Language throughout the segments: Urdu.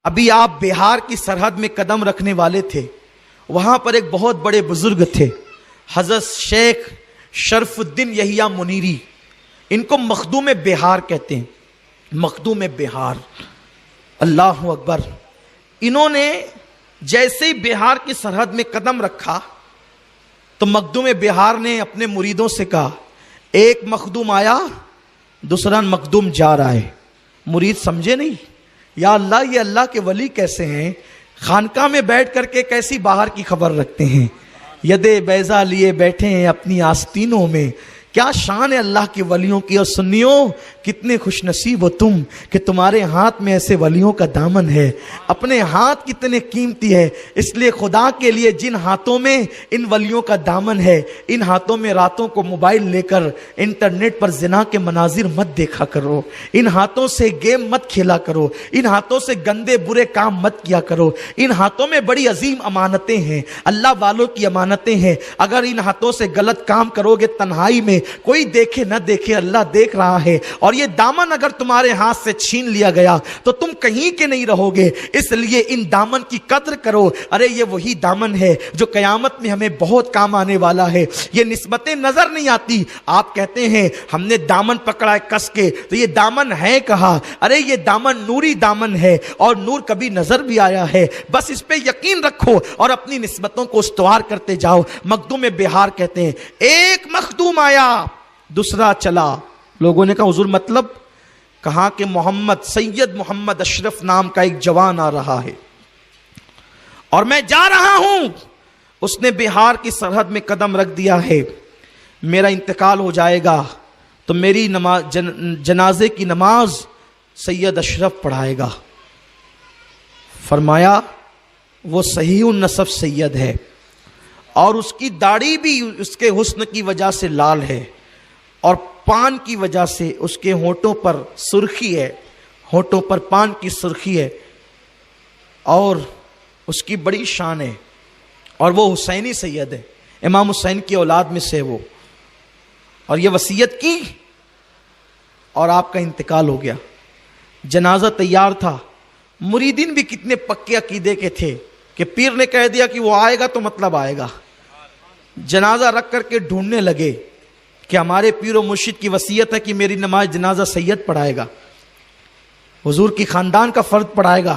ابھی آپ بہار کی سرحد میں قدم رکھنے والے تھے، وہاں پر ایک بہت بڑے بزرگ تھے، حضرت شیخ شرف الدین یحییٰ منیری. ان کو مخدوم بہار کہتے ہیں، مخدوم بہار. اللہ اکبر. انہوں نے جیسے ہی بہار کی سرحد میں قدم رکھا تو مخدوم بہار نے اپنے مریدوں سے کہا، ایک مخدوم آیا، دوسرا مخدوم جا رہا ہے. مرید سمجھے نہیں، یا اللہ یہ اللہ کے ولی کیسے ہیں، خانقاہ میں بیٹھ کر کے کیسی باہر کی خبر رکھتے ہیں، ید بیضا لیے بیٹھے ہیں اپنی آستینوں میں. کیا شان ہے اللہ کے ولیوں کی. اور سنیو، کتنے خوش نصیب ہو تم کہ تمہارے ہاتھ میں ایسے ولیوں کا دامن ہے. اپنے ہاتھ کتنے قیمتی ہے، اس لیے خدا کے لیے جن ہاتھوں میں ان ولیوں کا دامن ہے، ان ہاتھوں میں راتوں کو موبائل لے کر انٹرنیٹ پر زنا کے مناظر مت دیکھا کرو، ان ہاتھوں سے گیم مت کھیلا کرو، ان ہاتھوں سے گندے برے کام مت کیا کرو. ان ہاتھوں میں بڑی عظیم امانتیں ہیں، اللہ والوں کی امانتیں ہیں. اگر ان ہاتھوں سے غلط کام کرو گے تنہائی میں، کوئی دیکھے نہ دیکھے اللہ دیکھ رہا ہے، اور یہ دامن اگر تمہارے ہاتھ سے چھین لیا گیا تو تم کہیں کے نہیں رہو گے. اس لیے ان دامن کی قدر کرو. ارے یہ وہی دامن ہے جو قیامت میں ہمیں بہت کام آنے والا ہے. یہ نسبتیں نظر نہیں آتی. آپ کہتے ہیں ہم نے دامن پکڑا ہے کس کے، تو یہ دامن ہے کہاں؟ ارے یہ دامن نوری دامن ہے، اور نور کبھی نظر بھی آیا ہے. بس اس پہ یقین رکھو اور اپنی نسبتوں کو استوار کرتے جاؤ. مخدوم بہار کہتے ہیں ایک مخدوم آیا، دوسرا چلا. لوگوں نے کہا حضور مطلب؟ کہا کہ محمد سید محمد اشرف نام کا ایک جوان آ رہا ہے اور میں جا رہا ہوں، اس نے بہار کی سرحد میں قدم رکھ دیا ہے. میرا انتقال ہو جائے گا تو میری جنازے کی نماز سید اشرف پڑھائے گا. فرمایا وہ صحیح النسب سید ہے، اور اس کی داڑھی بھی اس کے حسن کی وجہ سے لال ہے، اور پان کی وجہ سے اس کے ہونٹوں پر سرخی ہے، ہونٹوں پر پان کی سرخی ہے، اور اس کی بڑی شان ہے. اور وہ حسینی سید ہے، امام حسین کی اولاد میں سے وہ. اور یہ وصیت کی اور آپ کا انتقال ہو گیا. جنازہ تیار تھا. مریدین بھی کتنے پکے عقیدے کے تھے کہ پیر نے کہہ دیا کہ وہ آئے گا تو مطلب آئے گا. جنازہ رکھ کر کے ڈھونڈنے لگے کہ ہمارے پیر و مرشد کی وصیت ہے کہ میری نماز جنازہ سید پڑھائے گا، حضور کی خاندان کا فرد پڑھائے گا.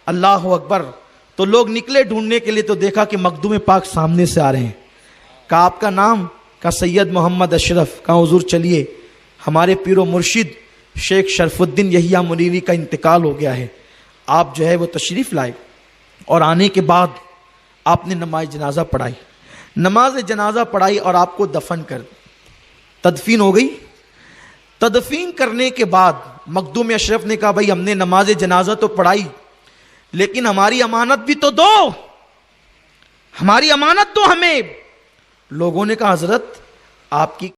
اللہ اکبر. تو لوگ نکلے ڈھونڈنے کے لیے، تو دیکھا کہ مخدوم پاک سامنے سے آ رہے ہیں. کہا آپ کا نام؟ کہا سید محمد اشرف. کہا حضور چلیے، ہمارے پیر و مرشد شیخ شرف الدین یحییٰ منیری کا انتقال ہو گیا ہے. آپ جو ہے وہ تشریف لائے، اور آنے کے بعد آپ نے نماز جنازہ پڑھائی. نماز جنازہ پڑھائی اور آپ کو دفن کر تدفین ہو گئی. تدفین کرنے کے بعد مخدوم اشرف نے کہا بھائی ہم نے نماز جنازہ تو پڑھائی، لیکن ہماری امانت بھی تو دو، ہماری امانت دو ہمیں. لوگوں نے کہا حضرت آپ کی